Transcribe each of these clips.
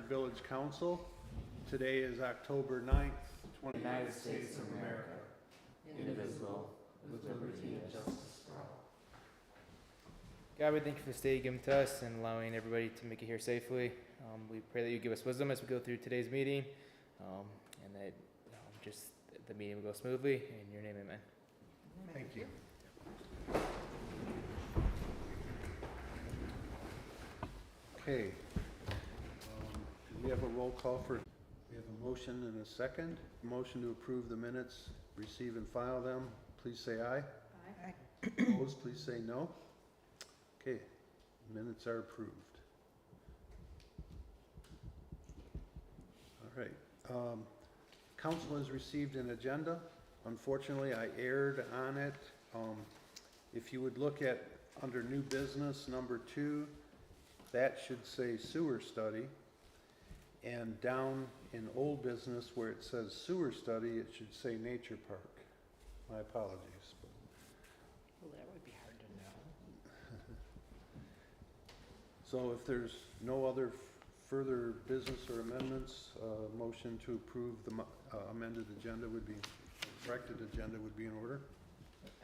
Village Council. Today is October 9th, United States of America, indivisible, with liberty and justice for all. God, we thank you for this day you given to us and allowing everybody to make it here safely. We pray that you give us wisdom as we go through today's meeting, and that just the meeting will go smoothly. In your name, amen. Thank you. Okay. We have a roll call for, we have a motion and a second. Motion to approve the minutes, receive and file them. Please say aye. Aye. Opposed, please say no. Okay, minutes are approved. All right. Council has received an agenda. Unfortunately, I erred on it. If you would look at under new business number 2, that should say sewer study. And down in old business where it says sewer study, it should say nature park. My apologies. Well, that would be hard to know. So if there's no other further business or amendments, motion to approve the amended agenda would be, corrected agenda would be in order.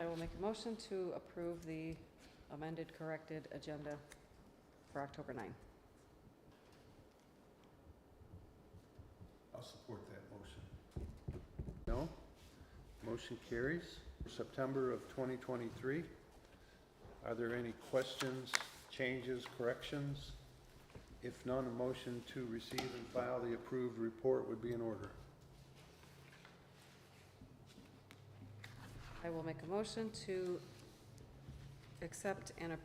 I will make a motion to approve the amended, corrected agenda for October 9th. I'll support that motion. No? Motion carries. For September of 2023, are there any questions, changes, corrections? If none, a motion to receive and file the approved report would be in order. I will make a motion to accept and or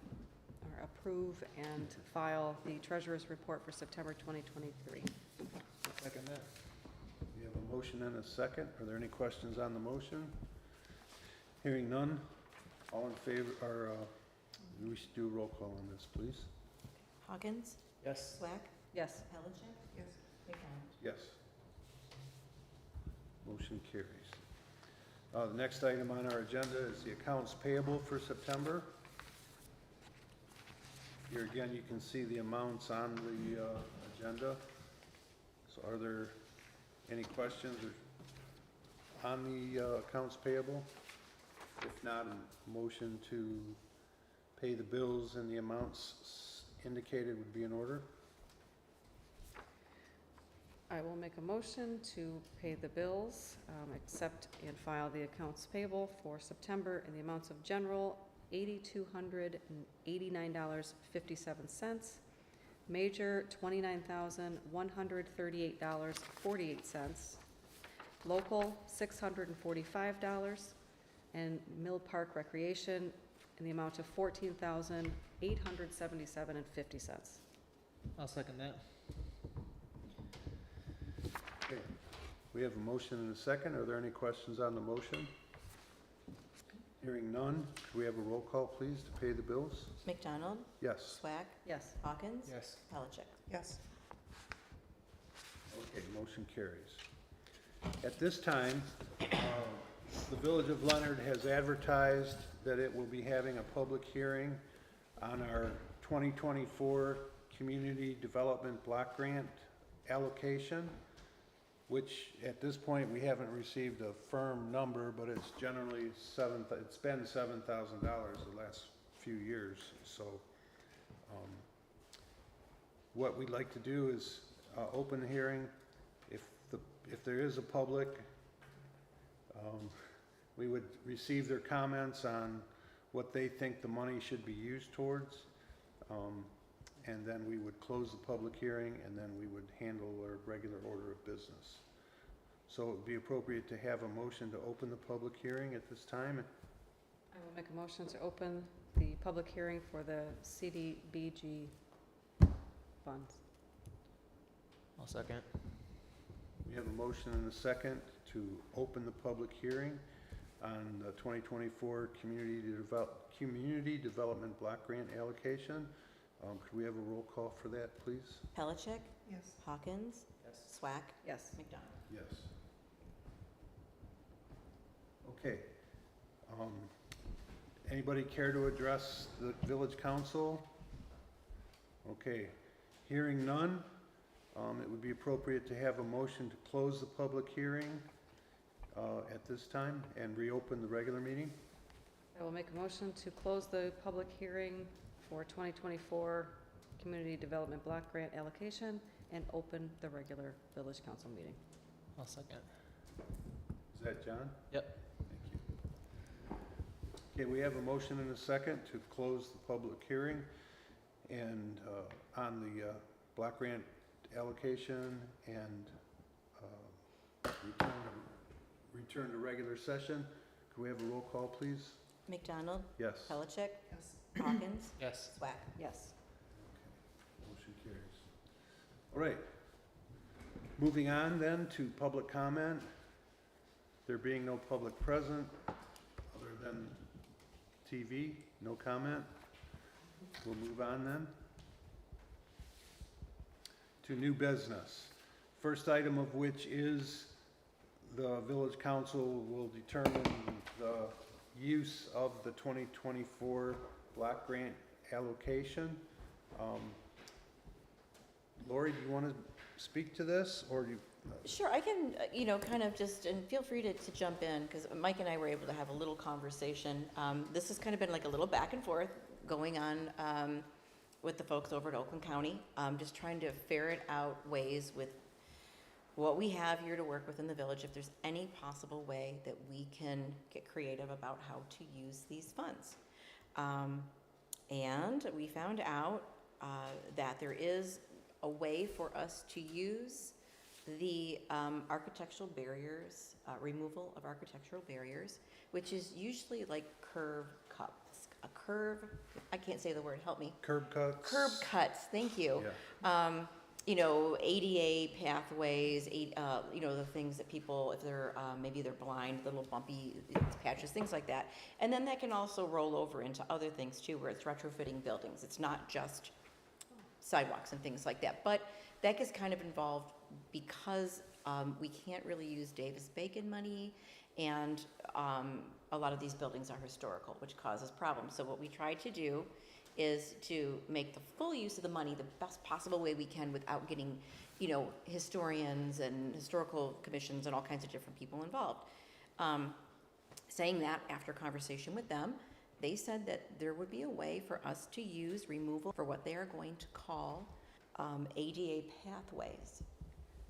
approve and file the treasurer's report for September 2023. Second that. We have a motion and a second. Are there any questions on the motion? Hearing none, all in favor, or we should do a roll call on this, please. Hawkins? Yes. Swack? Yes. Pelichick? Yes. McDonald? Yes. Motion carries. The next item on our agenda is the accounts payable for September. Here again, you can see the amounts on the agenda. So are there any questions on the accounts payable? If not, a motion to pay the bills and the amounts indicated would be in order. I will make a motion to pay the bills, accept and file the accounts payable for September in the amounts of general $8,289.57, major $29,138.48, local $645, and Mill Park Recreation in the amount of $14,877.50. I'll second that. Okay. We have a motion and a second. Are there any questions on the motion? Hearing none, could we have a roll call, please, to pay the bills? McDonald? Yes. Swack? Yes. Hawkins? Yes. Pelichick? Yes. Okay, motion carries. At this time, the Village of Leonard has advertised that it will be having a public hearing on our 2024 Community Development Block Grant allocation, which at this point we haven't received a firm number, but it's generally it's been $7,000 the last few years. So what we'd like to do is open the hearing. If there is a public, we would receive their comments on what they think the money should be used towards, and then we would close the public hearing, and then we would handle our regular order of business. So it would be appropriate to have a motion to open the public hearing at this time. I will make a motion to open the public hearing for the CDBG funds. I'll second. We have a motion and a second to open the public hearing on the 2024 Community Development Block Grant allocation. Could we have a roll call for that, please? Pelichick? Yes. Hawkins? Yes. Swack? Yes. McDonald? Yes. Okay. Anybody care to address the village council? Okay. Hearing none, It would be appropriate to have a motion to close the public hearing at this time and reopen the regular meeting. I will make a motion to close the public hearing for 2024 Community Development Block Grant allocation and open the regular village council meeting. I'll second. Is that John? Yep. Thank you. Okay, we have a motion and a second to close the public hearing and on the block grant allocation and return to regular session. Could we have a roll call, please? McDonald, Yes. Pellicet. Yes. Hawkins, Yes. Swack. Yes. Motion carries. All right. Moving on then to public comment. There being no public present, other than TV, no comment. We'll move on then to new business. First item of which is the village council will determine the use of the 2024 block grant allocation. Lori, do you want to speak to this, or do you? Sure, I can, kind of just, and feel free to jump in, because Mike and I were able to have a little conversation. This has kind of been like a little back and forth going on with the folks over at Oakland County, just trying to ferret out ways with what we have here to work with in the village, if there's any possible way that we can get creative about how to use these funds. And we found out that there is a way for us to use the architectural barriers, removal of architectural barriers, which is usually like curb cuts, I can't say the word, help me. Curb cuts? Curb cuts, thank you. Yeah. ADA pathways, the things that people, if they're, maybe they're blind, little bumpy patches, things like that. And then that can also roll over into other things too, where it's retrofitting buildings. It's not just sidewalks and things like that. But that gets kind of involved because we can't really use Davis-Bacon money, and a lot of these buildings are historical, which causes problems. So what we try to do is to make the full use of the money the best possible way we can without getting, historians and historical commissions and all kinds of different people involved. Saying that, after conversation with them, they said that there would be a way for us to use removal for what they are going to call ADA pathways.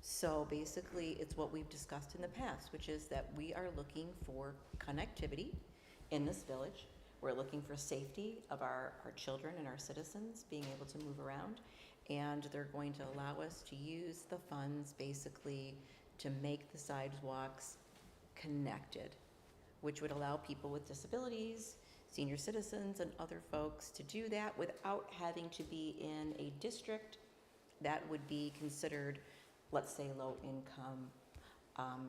So basically, it's what we've discussed in the past, which is that we are looking for connectivity in this village. We're looking for safety of our children and our citizens being able to move around. And they're going to allow us to use the funds basically to make the sidewalks connected, which would allow people with disabilities, senior citizens, and other folks to do that without having to be in a district that would be considered, let's say, low income,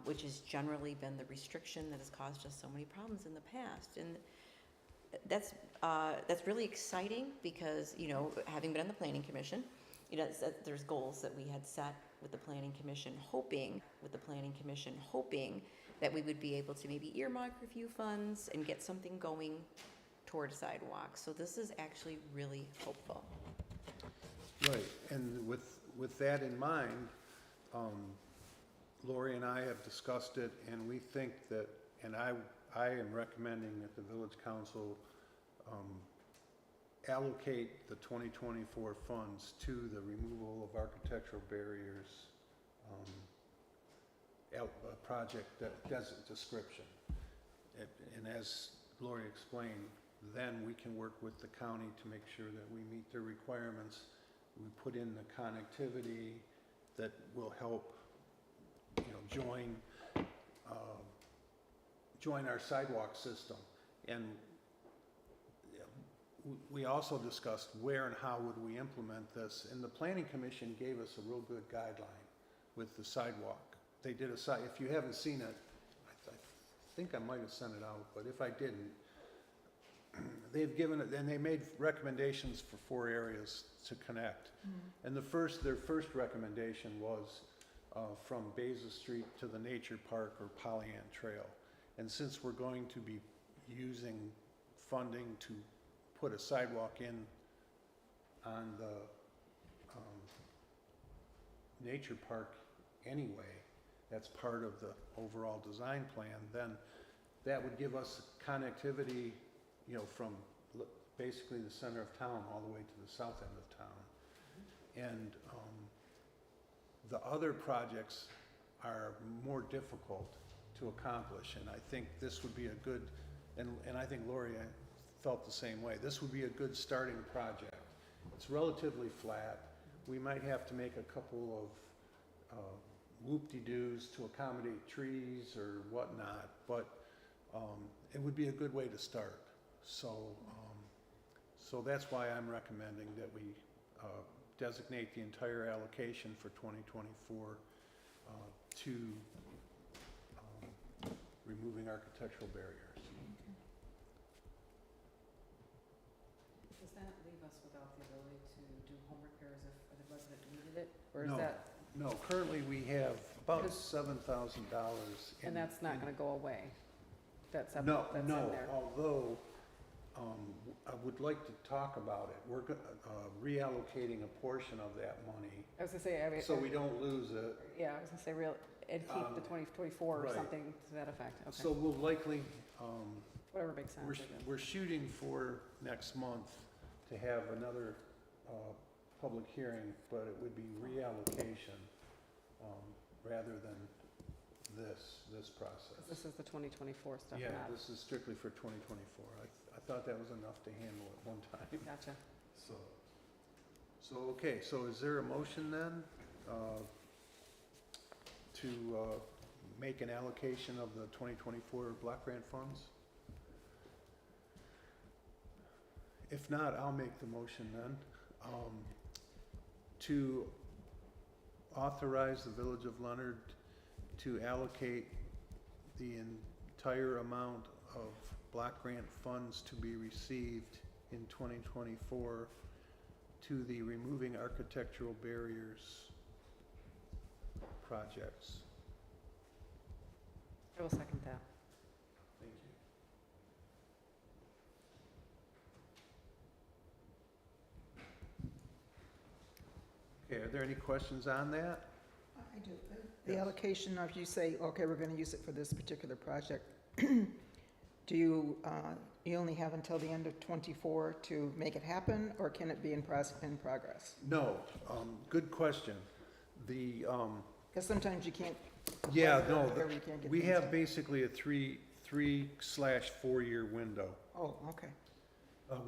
which has generally been the restriction that has caused us so many problems in the past. And that's really exciting because, having been on the Planning Commission, there's goals that we had set with the Planning Commission, hoping that we would be able to maybe earmark a few funds and get something going toward sidewalks. So this is actually really hopeful. Right, and with that in mind, Lori and I have discussed it, and we think that, and I am recommending that the village council allocate the 2024 funds to the removal of architectural barriers project that does a description. And as Lori explained, then we can work with the county to make sure that we meet their requirements. We put in the connectivity that will help, join our sidewalk system. And we also discussed where and how would we implement this. And the Planning Commission gave us a real good guideline with the sidewalk. They did if you haven't seen it, I think I might have sent it out, but if I didn't, they've given it, and they made recommendations for 4 areas to connect. Mm-hmm. And their first recommendation was from Beza Street to the Nature Park or Pollyant Trail. And since we're going to be using funding to put a sidewalk in on the nature park anyway, that's part of the overall design plan, then that would give us connectivity, you know, from basically the center of town all the way to the south end of town. And the other projects are more difficult to accomplish, and I think this would be a good, and I think Lori felt the same way. This would be a good starting project. It's relatively flat. We might have to make a couple of whoop-de-doos to accommodate trees or whatnot, but it would be a good way to start. So, so that's why I'm recommending that we designate the entire allocation for 2024 to removing architectural barriers. Does that leave us without the ability to do home repairs if a resident needed it? Or is No. that, No, currently we have about Because- $7,000. and that's not gonna go away? That's up, No, that's in no, there? although I would like to talk about it. We're reallocating a portion of that money, I was gonna say, I mean, so we don't lose it. yeah, I was gonna say and keep the 2024 or right. something to that effect, okay. So we'll likely, Whatever makes sense, I guess. we're shooting for next month to have another public hearing, but it would be reallocation rather than this process. 'Cause this is the 2024 stuff, Yeah, not, this is strictly for 2024. I thought that was enough to handle at one time. gotcha. So, okay, so is there a motion then to make an allocation of the 2024 block grant funds? If not, I'll make the motion then, to authorize the Village of Leonard to allocate the entire amount of block grant funds to be received in 2024 to the Removing Architectural Barriers projects. I will second that. Thank you. Okay, are there any questions on that? I do. The Yes. allocation of, you say, okay, we're gonna use it for this particular project. Do you, you only have until the end of '24 to make it happen, or can it be in progress? No, good question. The, Because sometimes you can't. yeah, no, whatever, you can't get we things have done. basically a 3/4 year window. Oh, okay.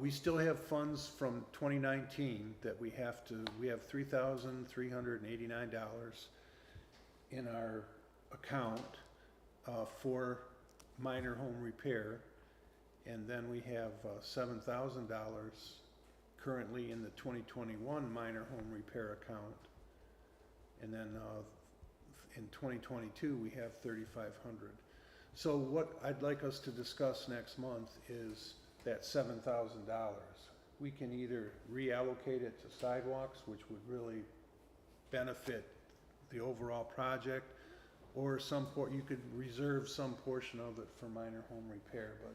We still have funds from 2019 that we have $3,389 in our account for minor home repair. And then we have $7,000 currently in the 2021 minor home repair account. And then in 2022, we have $3,500. So what I'd like us to discuss next month is that $7,000. We can either reallocate it to sidewalks, which would really benefit the overall project, or you could reserve some portion of it for minor home repair, but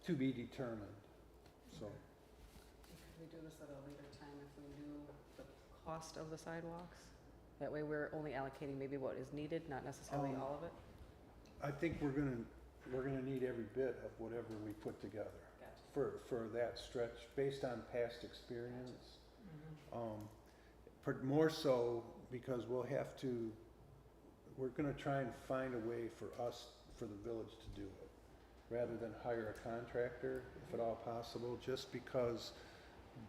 to be determined, so. Could we do this at a later time if we knew the cost of the sidewalks? That way we're only allocating maybe what is needed, not necessarily all of it? I think we're gonna need every bit of whatever we put together Gotcha. for that stretch, based on past experience. Mhm. More so because we're gonna try and find a way for the village to do it, rather than hire a contractor, if at all possible, just because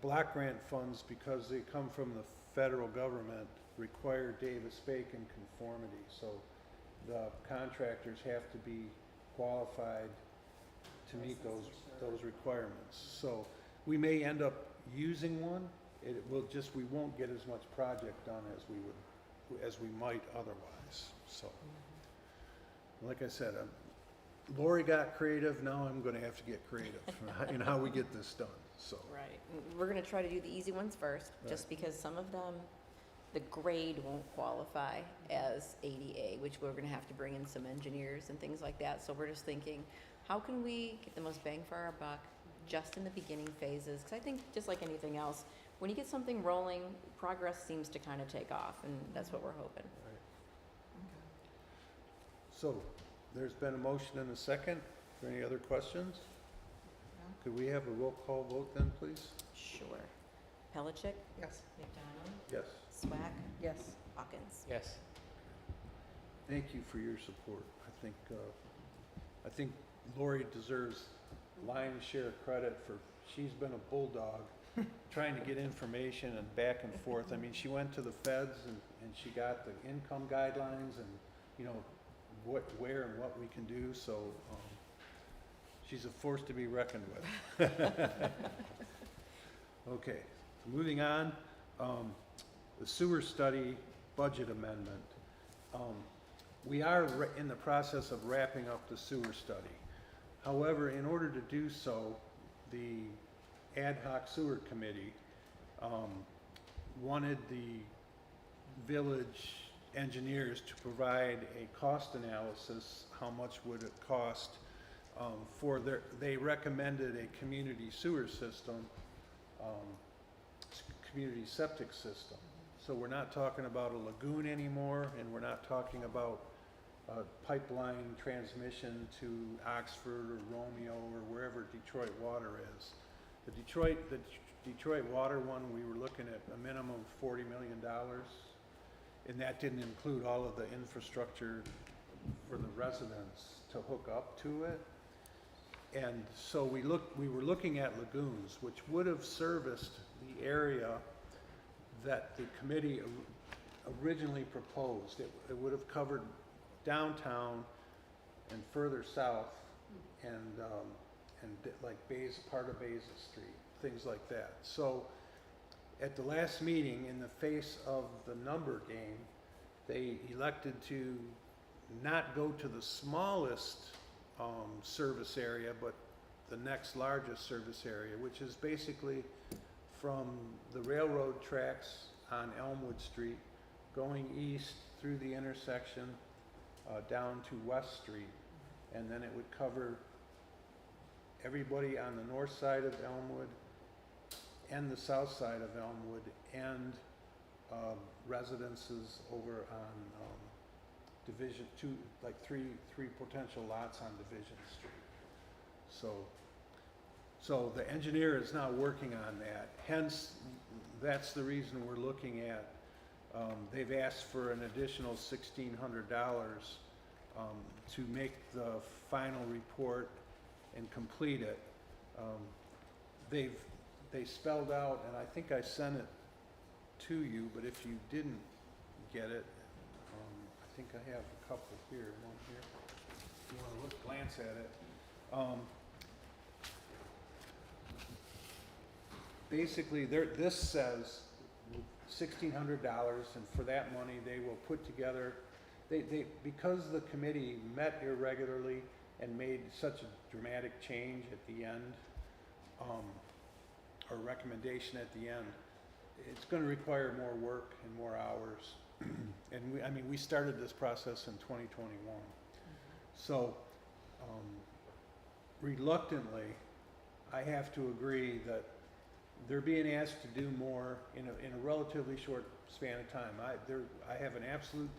block grant funds, because they come from the federal government, require Davis-Bacon conformity, so the contractors have to be qualified to meet those requirements. So we may end up using one, we won't get as much project done as we might otherwise, so. Like I said, Lori got creative, now I'm gonna have to get creative in how we get this done, so. Right. We're gonna try to do the easy ones first, just because some of them, the grade won't qualify as ADA, which we're gonna have to bring in some engineers and things like that. So we're just thinking, how can we get the most bang for our buck just in the beginning phases? Because I think, just like anything else, when you get something rolling, progress seems to kind of take off, and that's what we're hoping. So, there's been a motion and a second. Are there any other questions? Could we have a roll call vote then, please? Sure. Pelichick, Yes. McDonald, Yes. Swack, Yes. Hawkins. Yes. Thank you for your support. I think Lori deserves lion's share of credit for, she's been a bulldog trying to get information and back and forth. I mean, she went to the feds and she got the income guidelines and, you know, where and what we can do, so, she's a force to be reckoned with. Okay, so moving on, the sewer study budget amendment. We are in the process of wrapping up the sewer study. However, in order to do so, the ad hoc sewer committee wanted the village engineers to provide a cost analysis, how much would it cost for their, they recommended a community sewer system, community septic system. So we're not talking about a lagoon anymore, and we're not talking about pipeline transmission to Oxford or Romeo or wherever Detroit Water is. The Detroit Water one, we were looking at a minimum of $40 million, and that didn't include all of the infrastructure for the residents to hook up to it. And so we were looking at lagoons, which would have serviced the area that the committee originally proposed. It would have covered downtown and further south and like part of Basil Street, things like that. So at the last meeting, in the face of the number game, they elected to not go to the smallest service area, but the next largest service area, which is basically from the railroad tracks on Elmwood Street, going east through the intersection down to West Street, and then it would cover everybody on the north side of Elmwood and the south side of Elmwood, and residences over on Division 2, like three potential lots on Division Street. So the engineer is now working on that. Hence, that's the reason we're looking at, they've asked for an additional $1,600 to make the final report and complete it. They spelled out, and I think I sent it to you, but if you didn't get it, I think I have a couple here, one here. If you want to glance at it. Basically, this says $1,600, and for that money, they will put together, because the committee met irregularly and made such a dramatic change at the end, or recommendation at the end, it's going to require more work and more hours. And we started this process in 2021. So, reluctantly, I have to agree that they're being asked to do more in a relatively short span of time. I have an absolute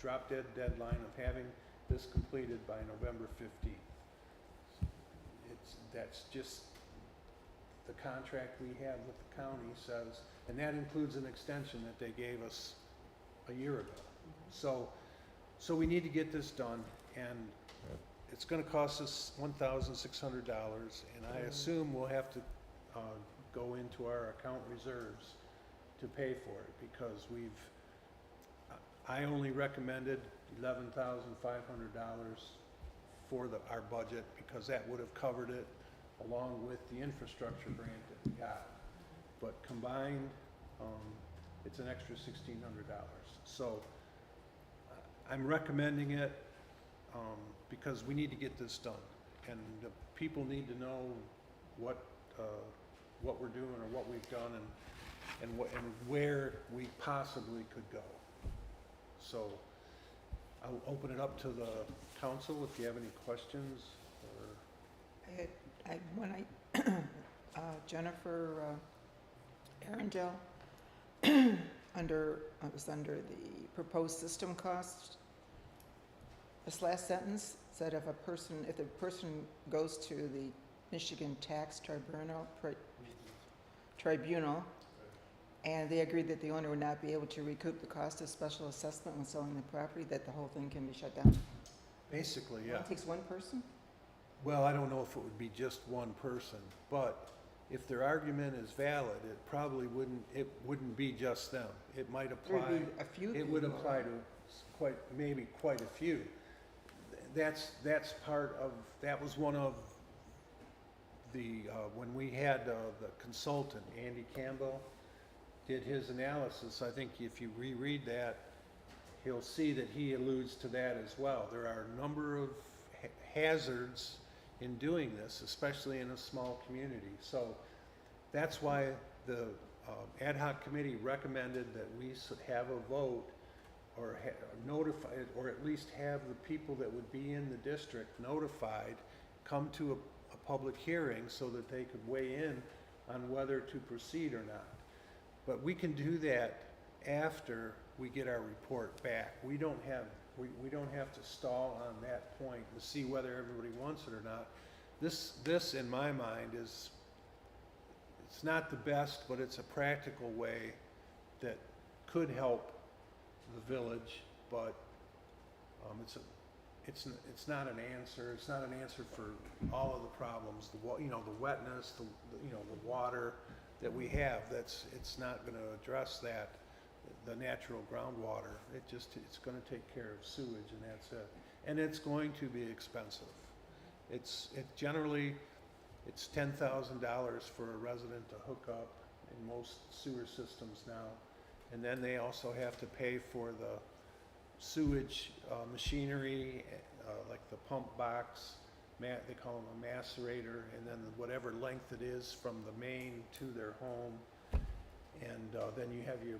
drop-dead deadline of having this completed by November 15th. That's just the contract we have with the county says, and that includes an extension that they gave us a year ago. So we need to get this done, and it's going to cost us $1,600, and I assume we'll have to go into our account reserves to pay for it, because I only recommended $11,500 for our budget, because that would have covered it along with the infrastructure grant that we got. But combined, it's an extra $1,600. So I'm recommending it because we need to get this done, and the people need to know what we're doing or what we've done, and where we possibly could go. So I'll open it up to the council if you have any questions. Or Jennifer Arundel, it was under the proposed system cost. This last sentence said if the person goes to the Michigan Tax Tribunal, and they agreed that the owner would not be able to recoup the cost of special assessment when selling the property, that the whole thing can be shut down. Basically, yeah. It takes one person? Well, I don't know if it would be just one person, but if their argument is valid, it wouldn't be just them. It might There apply, would be a few it would people. apply to maybe quite a few. That's part of, that was one of the, when we had the consultant, Andy Campbell, did his analysis. I think if you reread that, he'll see that he alludes to that as well. There are a number of hazards in doing this, especially in a small community. So that's why the ad hoc committee recommended that we have a vote or notify, or at least have the people that would be in the district notified, come to a public hearing so that they could weigh in on whether to proceed or not. But we can do that after we get our report back. We don't have to stall on that point to see whether everybody wants it or not. This in my mind it's not the best, but it's a practical way that could help the village, but it's not an answer. It's not an answer for all of the problems. The wetness, the water that we have. It's not going to address that. The natural groundwater. It's going to take care of sewage, and that's it. And it's going to be expensive. It's $10,000 for a resident to hook up in most sewer systems now, and then they also have to pay for the sewage machinery, like the pump box. They call them a macerator, and then whatever length it is from the main to their home, and then you have your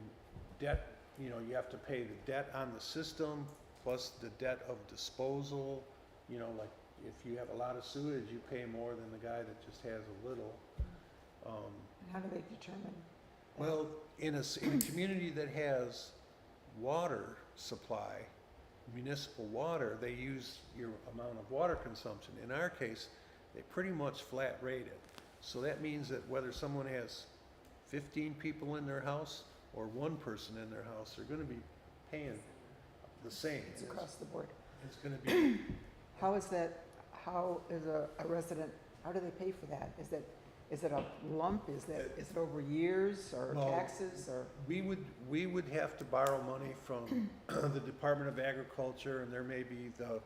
debt. You have to pay the debt on the system plus the debt of disposal. Like if you have a lot of sewage, you pay more than the guy that just has a little. How do they determine? Well, in a community that has water supply, municipal water, they use your amount of water consumption. In our case, they pretty much flat rate it. So that means that whether someone has 15 people in their house or one person in their house, they're going to be paying the same. It's across the board. It's going to be. How is a resident, how do they pay for that? Is it a lump? Is it over years or Well, taxes or? We would have to borrow money from the Department of Agriculture, and there may be the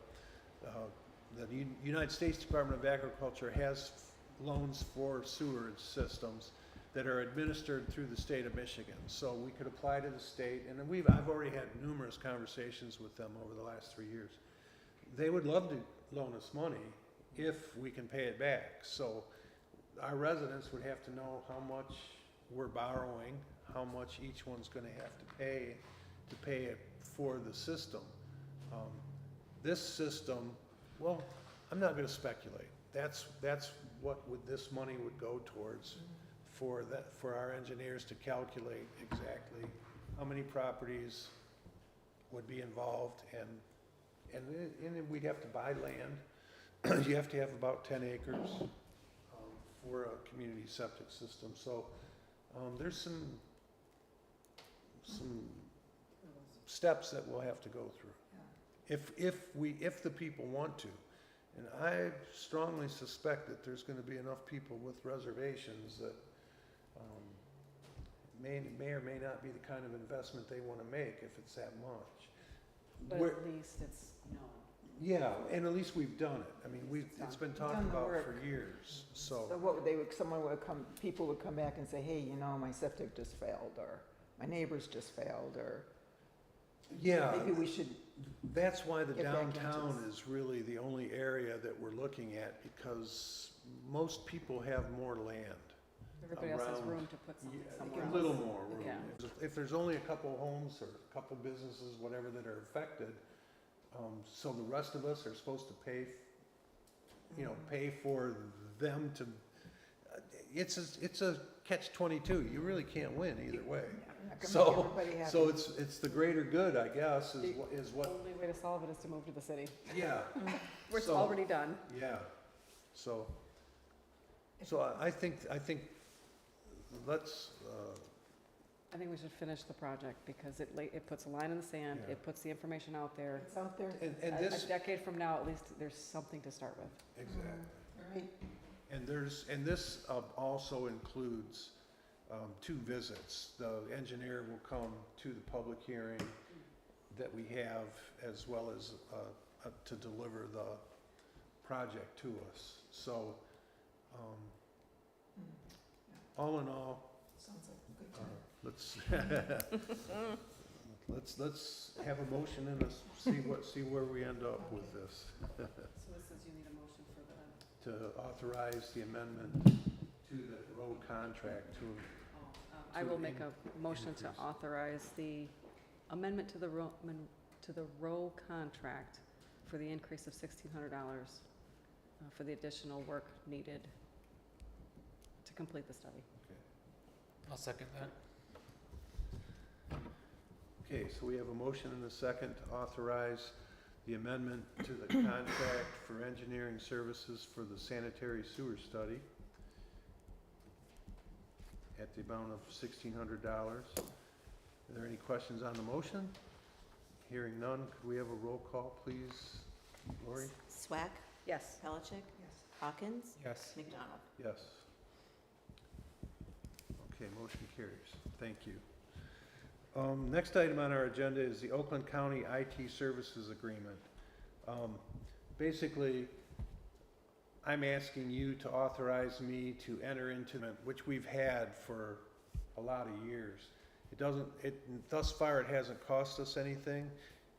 United States Department of Agriculture has loans for sewerage systems that are administered through the state of Michigan. So we could apply to the state, and I've already had numerous conversations with them over the last 3 years. They would love to loan us money if we can pay it back. So our residents would have to know how much we're borrowing, how much each one's going to have to pay it for the system. This system, well, I'm not going to speculate. That's what this money would go towards, for our engineers to calculate exactly how many properties would be involved, and then we'd have to buy land. You have to have about 10 acres for a community septic system. So there's some steps that we'll have to go through if the people want to. And I strongly suspect that there's going to be enough people with reservations that may or may not be the kind of investment they want to make if it's that much. But at least it's known. Yeah, and at least we've done it. I mean, it's been talked Done the about work. for years, so. So people would come back and say, hey, my septic just failed, or my neighbor's just failed, or Yeah, maybe we should, that's why the Get back into downtown this. is really the only area that we're looking at, because most people have more land. Everybody else has Around- room to put something somewhere A else. little more room. Yeah. If there's only a couple homes or a couple businesses, whatever, that are affected, so the rest of us are supposed to pay for them to, it's a catch-22. You really can't win either way. Yeah, not gonna So- make everybody happy. So it's the greater good, I guess, is The what, only way to solve it is to move to the city, yeah, where it's So- already done. yeah. So I think, let's, I think we should finish the project because it puts a line in the sand, Yeah. it puts the information out there. It's out there. and A this, decade from now, at least, there's something to start with. exactly. Right. And this also includes 2 visits. The engineer will come to the public hearing that we have, as well as to deliver the project to us. So, all in all, Sounds like a good time. let's have a motion and see where we end up with this. So this says you need a motion for the, To authorize the amendment to the road contract to, I will make a motion to increase. authorize the amendment to the row contract for the increase of $1,600 for the additional work needed to complete the study. I'll second that. okay, so we have a motion and a second to authorize the amendment to the contract for engineering services for the sanitary sewer study at the amount of $1,600. Are there any questions on the motion? Hearing none, could we have a roll call, please? Lori? Swack, Yes. Pelichick, Yes. Hawkins, Yes. McDonald. Yes. Okay, motion carries. Thank you. Next item on our agenda is the Oakland County IT Services Agreement. Basically, I'm asking you to authorize me to enter into it, which we've had for a lot of years. Thus far, it hasn't cost us anything.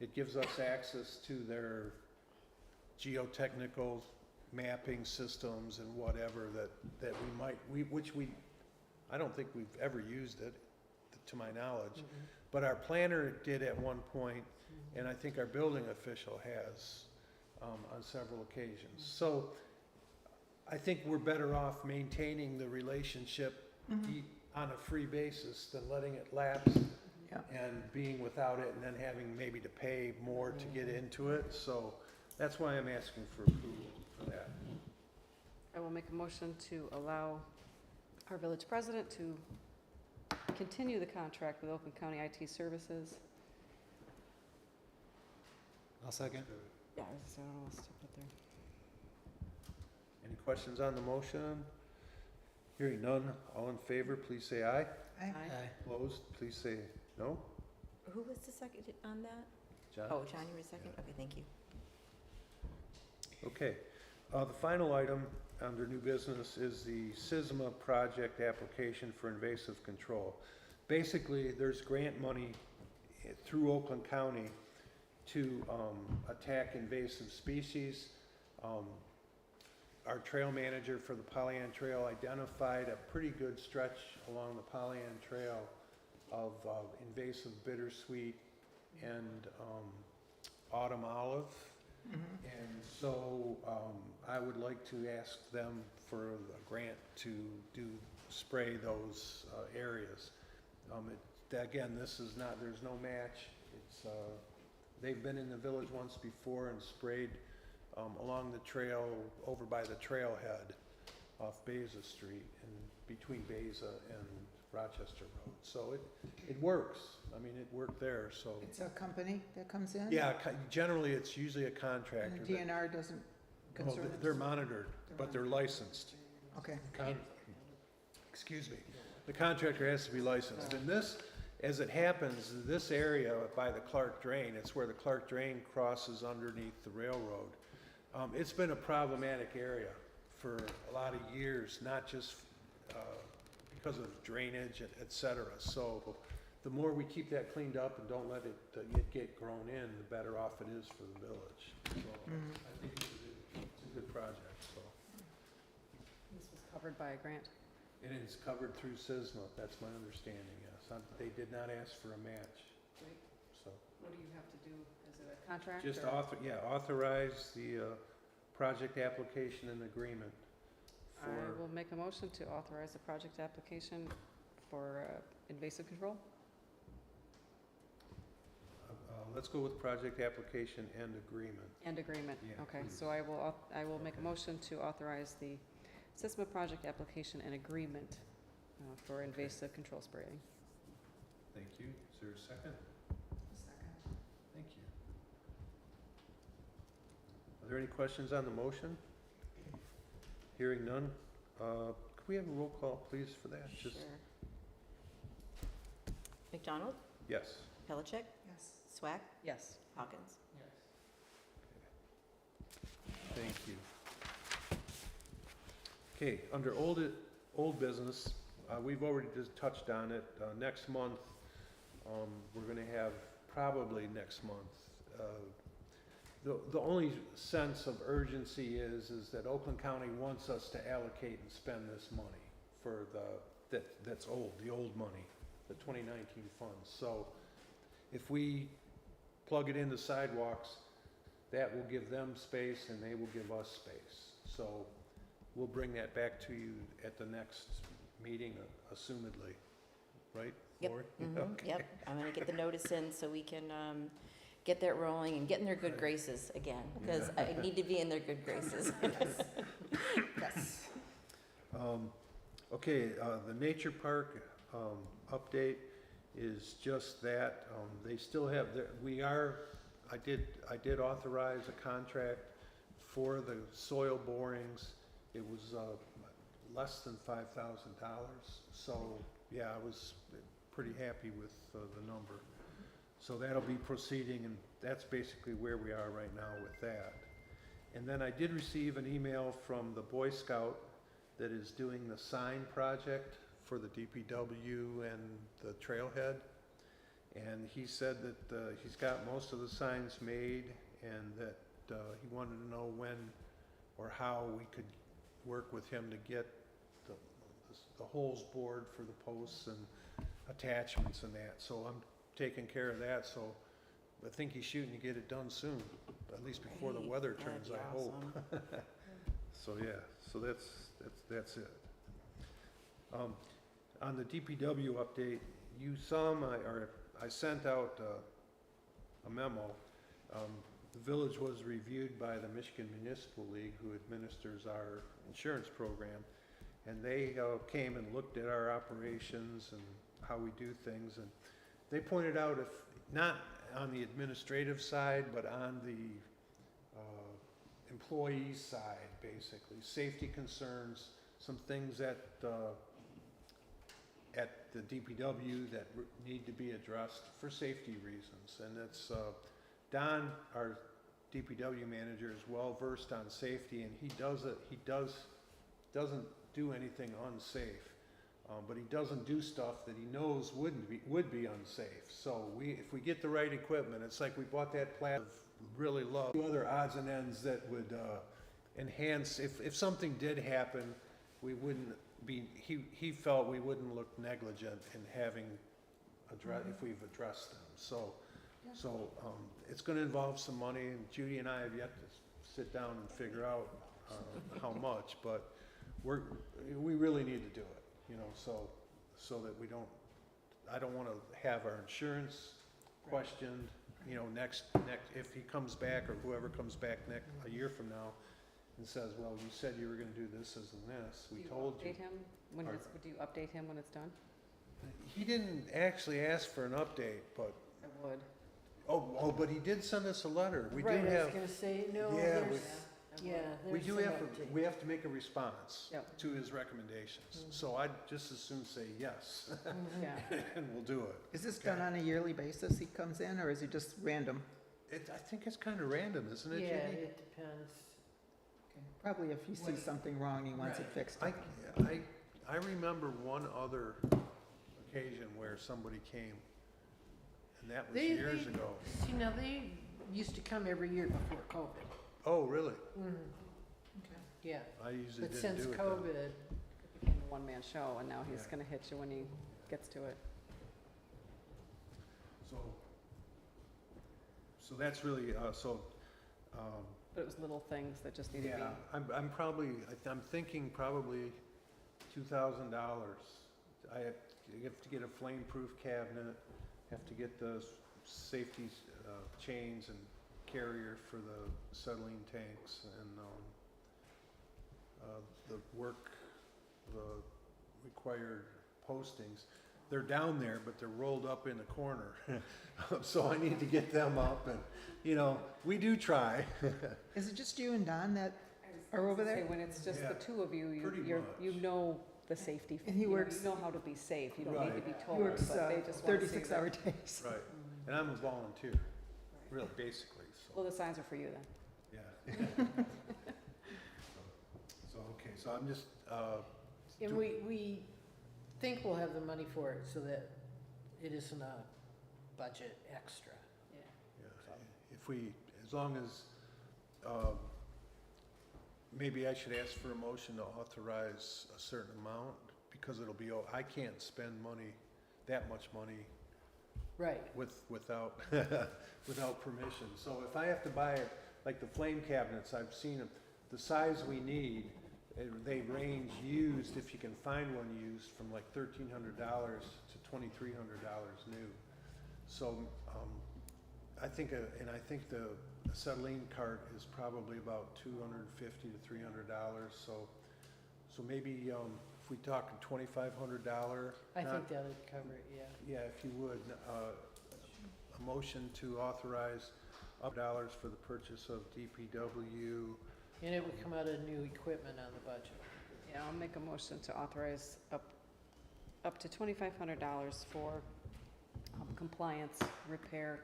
It gives us access to their geotechnical mapping systems and whatever that I don't think we've ever used it, to my knowledge. But our planner did at one point, and I think our building official has on several occasions. So I think we're better off maintaining the relationship on a free basis than letting it lapse Yeah. and being without it and then having maybe to pay more to get into it. So that's why I'm asking for approval for that. I will make a motion to allow our village president to continue the contract with Oakland County IT Services. I'll second. Yeah, I don't know what else to put there. Any questions on the motion? Hearing none, all in favor, please say aye. Aye. Opposed, please say no. Who was the second on that? John? Oh, John, you were second? Okay, thank you. Okay. The final item under new business is the SISMA project application for invasive control. Basically, there's grant money through Oakland County to attack invasive species. Our trail manager for the Pollyant Trail identified a pretty good stretch along the Pollyant Trail of invasive bittersweet and autumn olive. And so I would like to ask them for a grant to spray those areas. Again, this is not, there's no match. It's, they've been in the village once before and sprayed along the trail over by the trailhead off Beza Street and between Beza and Rochester Road. So it works. I mean, it worked there, so. It's a company that comes in? Yeah, generally, it's usually a contractor. And the that- DNR doesn't well, concern they're themselves? monitored, but they're licensed. Okay. Excuse me. The contractor has to be licensed. And this, as it happens, this area by the Clark Drain, it's where the Clark Drain crosses underneath the railroad. It's been a problematic area for a lot of years, not just because of drainage, et cetera. So the more we keep that cleaned up and don't let it get grown in, the better off it is for the village. So I think it's a good project, so. This was covered by a grant. And it's covered through SISMA, that's my understanding, yes. They did not ask for a match, Great. so. What do you have to do? Is it a contract? Just authorize the project application and agreement I will make a motion to authorize the project application for invasive control. Let's go with project application and agreement. And agreement, Yeah, okay, please. so I will make a Okay. motion to authorize the SISMA project application and agreement for invasive control spraying. Thank you. Is there a second? Thank you. Are there any questions on the motion? Hearing none, could we have a roll call, please, for that? Sure. McDonald, Yes. Pellicet, Yes. Swack, Yes. Hawkins. Thank you. Okay, under old business, we've already just touched on it. Next month, we're gonna have, probably next month, the only sense of urgency is that Oakland County wants us to allocate and spend this money for that's old, the old money, the 2019 funds. So if we plug it into sidewalks, that will give them space and they will give us space. So we'll bring that back to you at the next meeting, assumedly, right, Yep, Lori? Okay. Yep, I'm gonna get the notice in so we can, get that rolling and get in their good graces again, because I need to be in their good graces. Yes. Okay, the nature park, update is just that, they still have, I did authorize a contract for the soil borings. It was, less than $5,000, so, yeah, I was pretty happy with, the number. So that'll be proceeding, and that's basically where we are right now with that. And then I did receive an email from the Boy Scout that is doing the sign project for the DPW and the trailhead. And he said that he's got most of the signs made, and that he wanted to know when or how we could work with him to get the holes bored for the posts and attachments and that. So I'm taking care of that, so I think he's shooting to get it done soon, at least before the Great. weather That'd turns, be I hope. awesome. So, yeah, so that's it. On the DPW update, you saw I sent out a memo. The village was reviewed by the Michigan Municipal League, who administers our insurance program, and they came and looked at our operations and how we do things, and they pointed out, if not on the administrative side, but on the employee side, basically, safety concerns, some things at the DPW that need to be addressed for safety reasons. And it's, Don, our DPW manager, is well versed on safety, and he doesn't do anything unsafe. But he doesn't do stuff that he knows would be unsafe. So if we get the right equipment, it's like we bought that platform, really love. Two other odds and ends that would enhance, if something did happen, we wouldn't be, he felt we wouldn't look negligent in having if we've addressed them. So it's gonna involve some money, and Judy and I have yet to sit down and figure out how much, but we really need to do it. You know, so that I don't wanna have our insurance questioned, you know, next, if he comes back, or whoever comes back a year from now and says, well, you said you were gonna do this, and this, we told you. Do you update him when Pardon? do you update him when it's done? He didn't actually ask for an update, but, I would. oh, but he did send us a letter. We do Right, I have, was gonna say, no, Yeah, there's, yeah, we there's do some have, update. we have to make a response Yep. to his recommendations. So I'd just as soon say yes, Yeah. and we'll do it. Is this done on a yearly basis he comes in, or is it just random? I think it's kind of random, isn't it, Judy? Yeah, it depends. Probably if he sees something wrong, he wants it fixed. I remember one other occasion where somebody came, and that was They- years they- ago. See, now, they used to come every year before COVID. Oh, really? Yeah, I usually but didn't since do it then. COVID, It became a one-man show, and now he's Yeah. gonna hit you when he gets to it. So that's really, But it was little things that just needed to be. Yeah, I'm probably, I'm thinking probably $2,000. I have to get a flame-proof cabinet, have to get the safety chains and carrier for the acetylene tanks, and the required postings. They're down there, but they're rolled up in the corner. So I need to get them up, and, you know, we do try. Is it just you and Don that are over Say, there? when it's just Yeah, the two of you, pretty you much. know the safety. And he you know- works- You know how to be safe. You don't need to Right. be He told, works but they just want to see 36-hour that. days. Right, and I'm a volunteer, really, basically, Well, so, the signs are for you then. yeah. So, okay, so I'm just, And we think we'll have the money for it so that it isn't a budget extra. Yeah. yeah, if we, as long as, maybe I should ask for a motion to authorize a certain amount, because it'll be, I can't spend money, that much money Right. without, without permission. So if I have to buy, like the flame cabinets, I've seen them, the size we need, they range used, if you can find one used, from like $1,300 to $2,300 new. So, I think, and I think the acetylene cart is probably about $250 to $300, so maybe, if we talk $2,500. I think that'll cover it, yeah. Yeah, if you would, a motion to authorize up dollars for the purchase of DPW. And it would come out of new equipment on the budget. Yeah, I'll make a motion to authorize up to $2,500 for compliance repair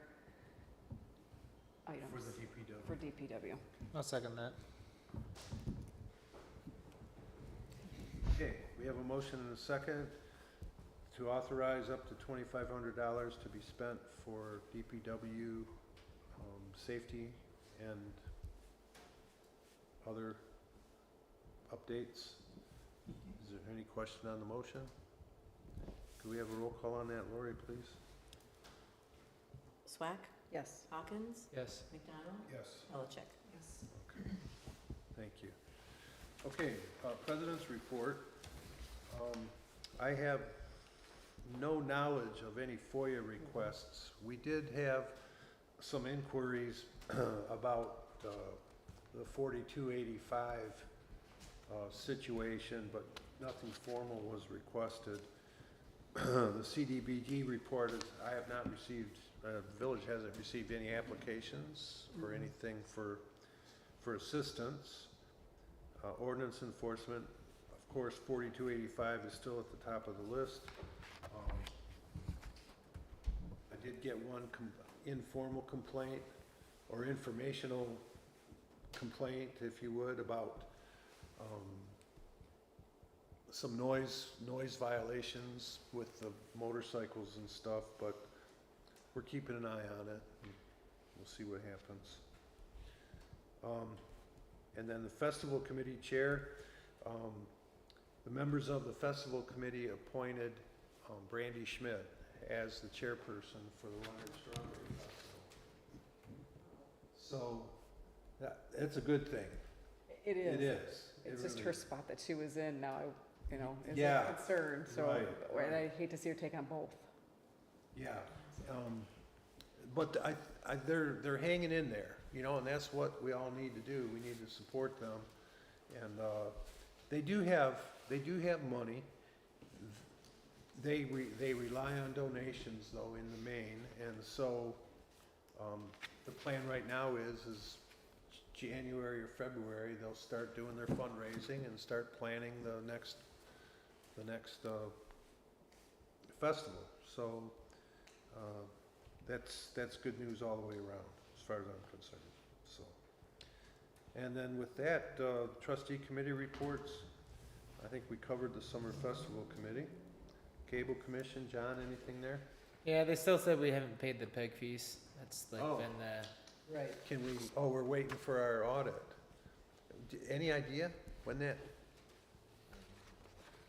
items For the DPW. for DPW. I'll second that. Okay, we have a motion and a second to authorize up to $2,500 to be spent for DPW, safety and other updates. Is there any question on the motion? Could we have a roll call on that, Lori, please? Swack, Yes. Hawkins, Yes. McDonald, Yes. Belichick. Yes. Thank you. Okay, President's report. I have no knowledge of any FOIA requests. We did have some inquiries about the 4285 situation, but nothing formal was requested. The CDBG report is, I have not received, the village hasn't received any applications or anything for assistance. Ordinance enforcement, of course, 4285 is still at the top of the list. I did get one informal complaint or informational complaint, if you would, about some noise violations with the motorcycles and stuff, but we're keeping an eye on it. And we'll see what happens. And then the festival committee chair, the members of the festival committee appointed Brandy Schmidt as the chairperson for the Leonard Strawberry Festival. So that's a good thing. It is. It is. It's It just really her is. spot that she was in now, is Yeah. a concern, so, Right, and I right. hate to see her take on both. Yeah, but they're hanging in there, and that's what we all need to do. We need to support them, and they do have money. They rely on donations though in the main, and so the plan right now is January or February they'll start doing their fundraising and start planning the next festival. So that's good news all the way around, as far as I'm concerned. So, and then with that, trustee committee reports. I think we covered the summer festival committee. Cable commission, John, anything there? Yeah, they still said we haven't paid the PEG fees. That's like Oh. been Right. Can we? Oh, we're waiting for our audit. Any idea when that?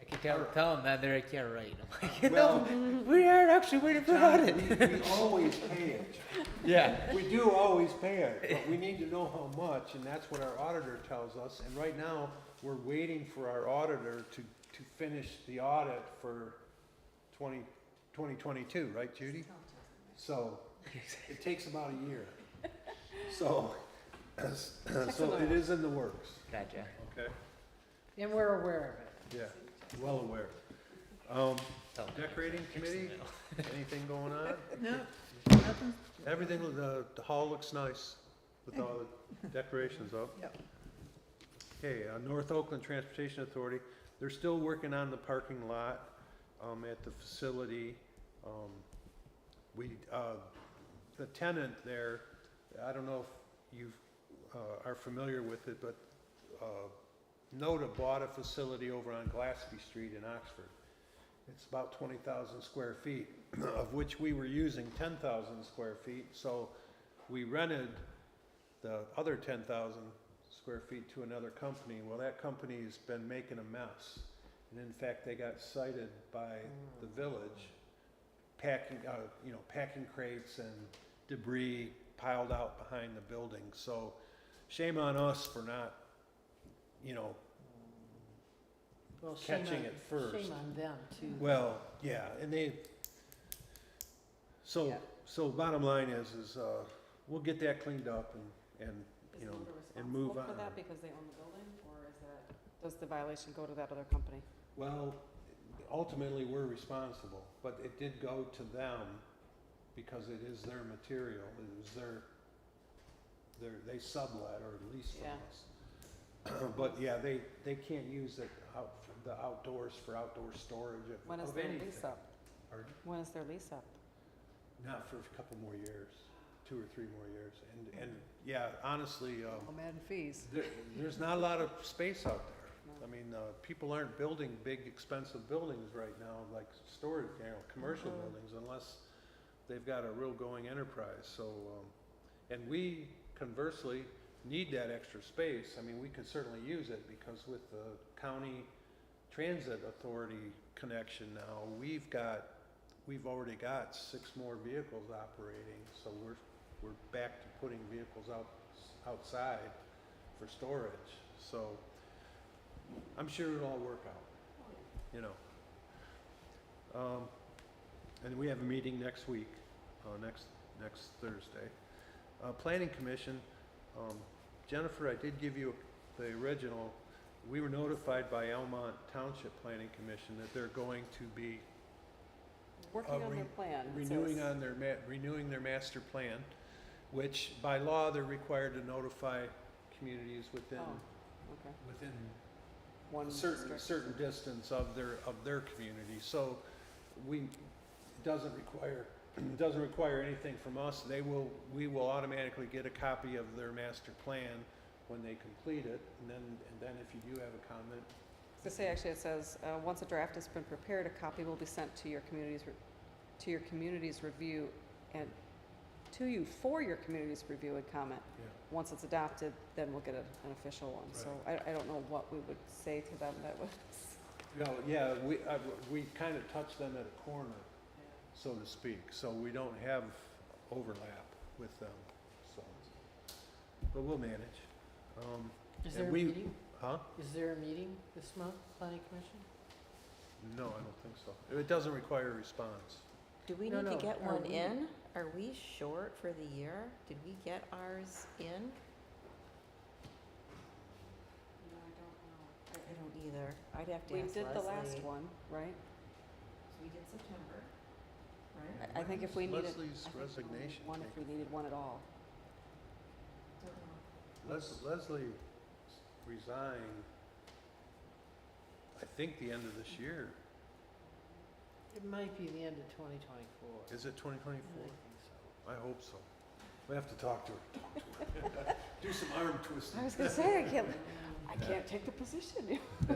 I can tell them that, they're like, yeah, right. I'm like, Well, no, we aren't actually waiting for John, audit. we always pay it. Yeah. We do always pay it, but we need to know how much, and that's what our auditor tells us. And right now, we're waiting for our auditor to finish the audit for 2022, right, Judy? So, it takes about a year. So, so it is in the works, Gotcha. okay? And we're aware of it. Yeah, well aware. Tell 'em. Decorating committee, anything going on? No, nothing. Everything, the hall looks nice with all the decorations up. Yep. Okay, North Oakland Transportation Authority, they're still working on the parking lot, at the facility. The tenant there, I don't know if you, are familiar with it, but, NODA bought a facility over on Glaspie Street in Oxford. It's about 20,000 square feet, of which we were using 10,000 square feet, so we rented the other 10,000 square feet to another company. Well, that company's been making a mess, and in fact, they got cited by the village, packing crates and debris piled out behind the building, so shame on us for not, Well, shame catching on- it first. Shame on them too. Well, yeah, and so bottom line is, we'll get that cleaned up and, Is you know, NODA and move responsible for on. that because they own the building, or is that, does the violation go to that other company? Well, ultimately, we're responsible, but it did go to them because it is their material, it was they sublet or lease from Yeah. us. But yeah, they can't use it the outdoors for outdoor storage When is of their anything. lease up? Pardon? When is their lease up? Not for a couple more years, 2 or 3 more years, and yeah, honestly, I'm adding fees. there's not a lot of space out there. No. I mean, people aren't building big, expensive buildings right now, like storage, commercial Mhm. buildings, unless they've got a real going enterprise, so, and we conversely need that extra space. I mean, we could certainly use it, because with the county transit authority connection now, we've already got 6 more vehicles operating, so we're back to putting vehicles outside for storage, so I'm sure it'll all work out, And we have a meeting next week, next Thursday. Planning Commission, Jennifer, I did give you the original. We were notified by Elmont Township Planning Commission that they're going to be Working on their plan. it renewing says. renewing their master plan, which by law, they're required to notify communities within Oh, okay. a District. certain distance of their community. So it doesn't require anything from us. We will automatically get a copy of their master plan when they complete it, and then if you do have a comment, To say, actually, it says, once a draft has been prepared, a copy will be sent to your community's review and to you for your community's review and comment. yeah. Once it's adopted, then we'll get an official one. So I don't know what we would say to them that was. Yeah, we kind of touch them at a corner, so to speak, so we don't have overlap with them, so, but we'll manage. Is and there a we- meeting? Huh? Is there a meeting this month, planning commission? No, I don't think so. It doesn't require a response. Do we No, need to no, get are one we- in? Are we short for the year? Did we get ours in? No, I don't know. I don't either. I'd have to We ask did the last Leslie. one, right? So we did September, right? I think if we needed. Leslie's I think we only resignation One, if we needed one at all. Don't know. Leslie resigned, I think, the end of this year. It might be the end of 2024. Is it 2024? I think so. I hope so. We have to talk to her. Do some arm twisting. I was gonna say, I can't take the position. So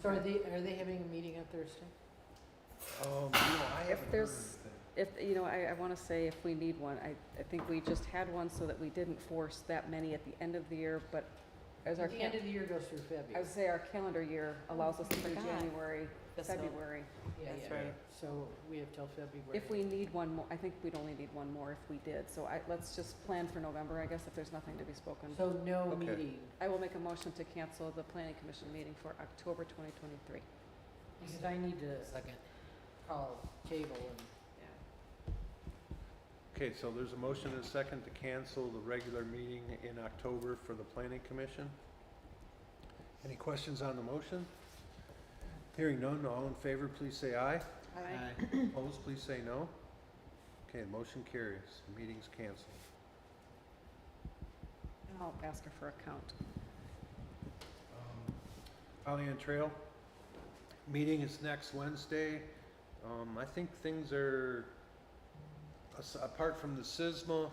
are Okay. they having a meeting on Thursday? I haven't heard there's- anything. If, I wanna say if we need one, I think we just had one so that we didn't force that many at the end of the year, but as our, The end of the year goes through I February. would say our calendar year allows us to do Forgot. January, Fiscal. February. Yeah, That's yeah. right. So we have till February. If we need one more, I think we'd only need one more if we did, so let's just plan for November, I guess, if there's nothing to be spoken. So no Okay. meeting. I will make a motion to cancel the planning commission meeting for October 2023. Because I need to call cable and, Okay, so there's a motion and a second to cancel the regular meeting in October for the planning commission. Any questions on the motion? Hearing none, all in favor, please say aye. Opposed, please say no. Okay, motion carries. The meeting's canceled. And I'll ask her for a count. Pollyant Trail, meeting is next Wednesday. I think things are, apart from the SISMA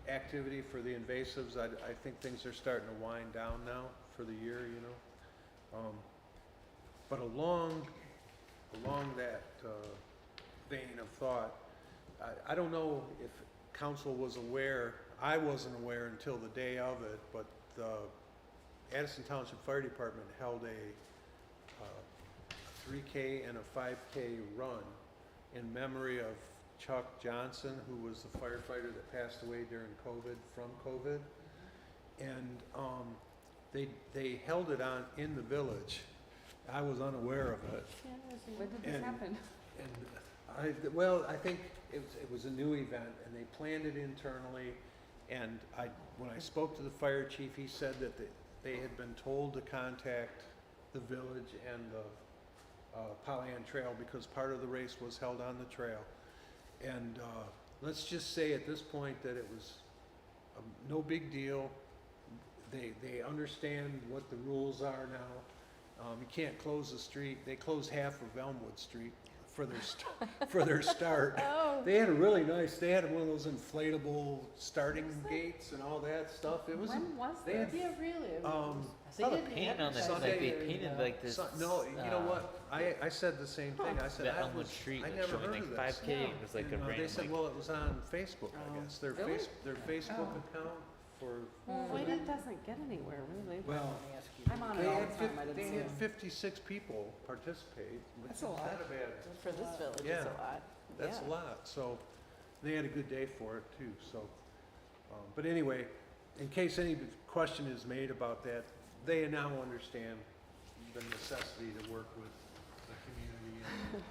activity for the invasives, I think things are starting to wind down now for the year, you know. But along that vein of thought, I don't know if council was aware, I wasn't aware until the day of it, but the Addison Township Fire Department held a 3K and a 5K run in memory of Chuck Johnson, who was the firefighter that passed away during COVID, from COVID. And they held it in the village. I was unaware of it. When did this And- happen? And I think it was a new event, and they planned it internally. And when I spoke to the fire chief, he said that they had been told to contact the village and the Pollyant Trail because part of the race was held on the trail. And let's just say at this point that it was no big deal. They understand what the rules are now. You can't close the street. They closed half of Elmwood Street for their start. They had they had one of those inflatable starting gates and all that stuff. It was When was they had- this? yeah, really. They saw the didn't paint on this, advertise like they it very painted well. like this. no, you know what? I said the same thing. I said That I Elmwood Street I was never showing heard like of this. 5K. It was like a And, they random. said, like, well, it was on Facebook, I Oh. guess. Their Really? their Facebook Oh. account for, Well, that doesn't get anywhere, really. well, I'm on it they all had the time, I didn't they see had it. 56 people participate, which That's is a lot. not a bad, For this village, it's Yeah. a lot. that's a Yeah. lot. So they had a good day for it too, so. But anyway, in case any question is made about that, they now understand the necessity to work with the community and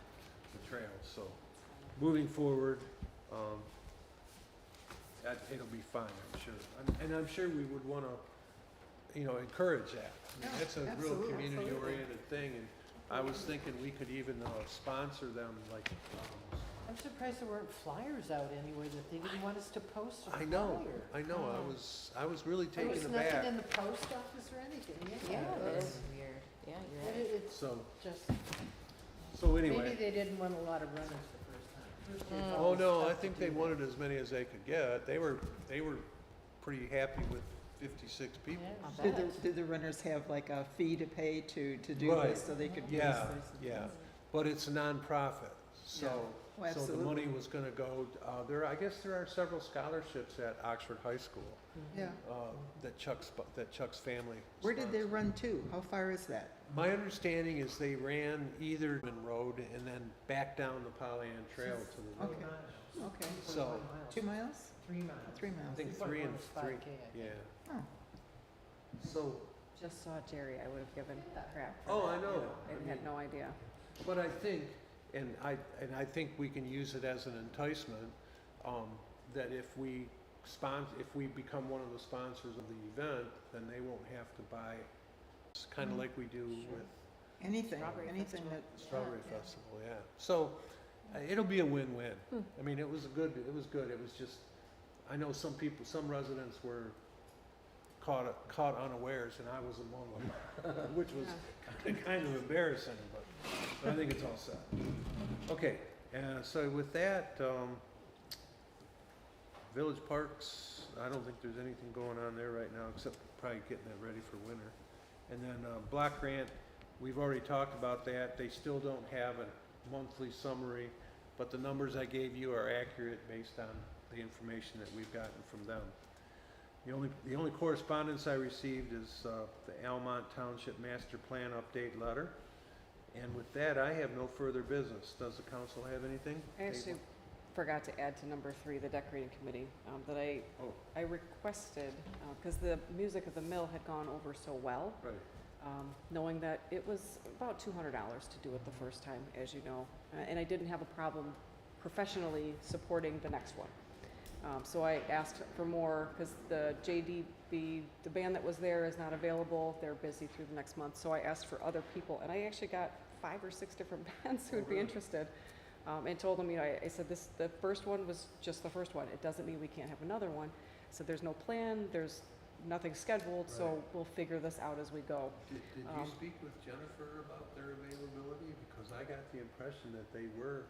the trails. So moving forward, it'll be fine, I'm sure. And I'm sure we would want to, encourage that. I mean, Yeah, that's a real absolutely. community-oriented thing, and I was thinking we could even sponsor them, like, I'm surprised there weren't flyers out anywhere that they didn't want us to post a flyer. I know, I was really There taken was aback. nothing in the post office or anything, Yeah, that It's is weird. Yeah, you're but right. it's So, just, so maybe anyway. they didn't want a lot of runners the first time. First year's Oh, always no, tough I to think do they that. wanted as many as they could get. They were pretty happy with 56 people. Yeah. I'll Did bet. the runners have like a fee to pay to do Right. this so they could use Yeah, this? yeah, but it's a nonprofit, so, Oh, so the absolutely. money was gonna go, I guess there are several scholarships at Oxford High School, Yeah. that Chuck's family. Where did they sponsored. run to? How far is that? My understanding is they ran either Road and then back down the Pollyant Trail to the road. Okay. Okay. So, 2 miles? 3 miles. 3 I miles? think 3.1 3 and is 3, 5K, I think. yeah. Oh, So, Just saw Jerry, I would have given crap for oh, that, I know. you know. I I mean, had no idea. But I think, and I think we can use it as an enticement, that if we become one of the sponsors of the event, then they won't have to buy, it's kind of like we do with anything, Strawberry anything festival. that, Strawberry Festival, yeah. So, it'll be a win-win. I mean, it was good, it was just, I know some residents were caught unawares, and I was among them, which was kind of embarrassing, but I think it's all set. Okay, so with that, Village Parks, I don't think there's anything going on there right now, except probably getting it ready for winter. And then Block Grant, we've already talked about that. They still don't have a monthly summary, but the numbers I gave you are accurate based on the information that we've gotten from them. The only correspondence I received is the Almont Township Master Plan Update Letter. And with that, I have no further business. Does the council have anything? I actually forgot to add to number 3, the decorating committee, that Oh. I requested, because the music at the mill had gone over so well, Right. knowing that it was about $200 to do it the first time, as you know, and I didn't have a problem professionally supporting the next one. So I asked for more, because the JDB, the band that was there is not available, they're busy through the next month, so I asked for other people, and I actually got 5 or 6 different bands who would be really? interested. And told them, I said, the first one was just the first one, it doesn't mean we can't have another one. So there's no plan, there's nothing scheduled, so Right. we'll figure this out as we go. Did you speak with Jennifer about their availability? Because I got the impression that they were.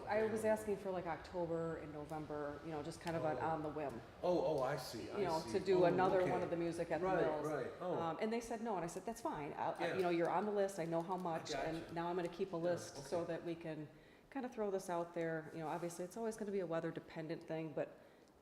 I was asking for like October and November, just kind of on the whim, Oh, I see, to do Oh, another okay. one of the music at the Right, mills. right, oh, And they said no, and I said, that's fine, Yeah. you're on the list, I know how much, and gotcha. now I'm gonna keep a Yeah, list so okay. that we can kind of throw this out there. Obviously, it's always gonna be a weather-dependent thing, but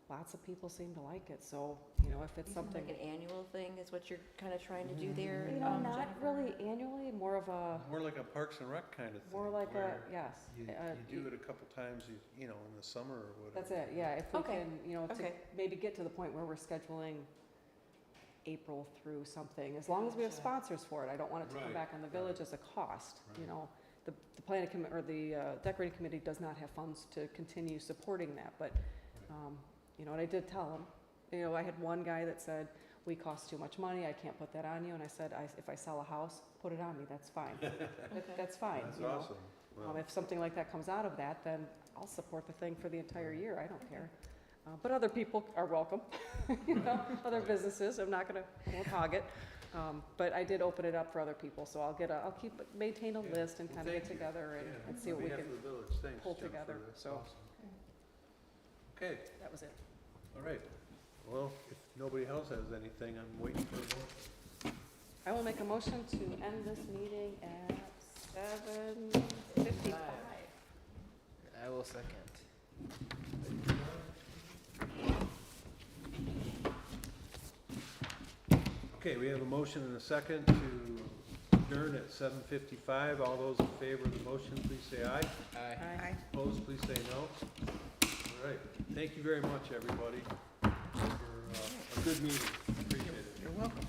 lots of people seem to like it, so, if it's Even something. like an annual thing is what you're kind of trying to do there, Not Jennifer? really annually, more of a, more like a Parks and Rec kind of thing. more like a, where yes. You do it a couple times, in the summer or whatever. That's it, yeah, if we Okay, can, to okay. maybe get to the point where we're scheduling April through something, as long as we have Gotcha. sponsors for it, I don't want it to come Right, back on the village as a cost, Right. The planning or the decorating committee does not have funds to continue supporting that, but, and I did tell them, I had one guy that said, we cost too much money, I can't put that on you, and I said, if I sell a house, put it on me, that's fine. That's fine, That's awesome. Well, If something like that comes out of that, then I'll support the thing for the entire year, I don't care. But other people are welcome, other businesses, I won't hog it. But I did open it up for other people, so I'll maintain a Yeah. list and Well, kind of get thank you. together yeah, and see on what we behalf can, of the village, thanks, pull Jennifer, together, that's so. awesome. Okay, that was it. all right. Well, if nobody else has anything, I'm waiting for more. I will make a motion to end this meeting at 7:55. I will second. Okay, we have a motion and a second to adjourn at 7:55. All those in favor of the motion, please say aye. Aye. Opposed, please say no. All right, thank you very much, everybody, for a good meeting. Appreciate it. You're welcome.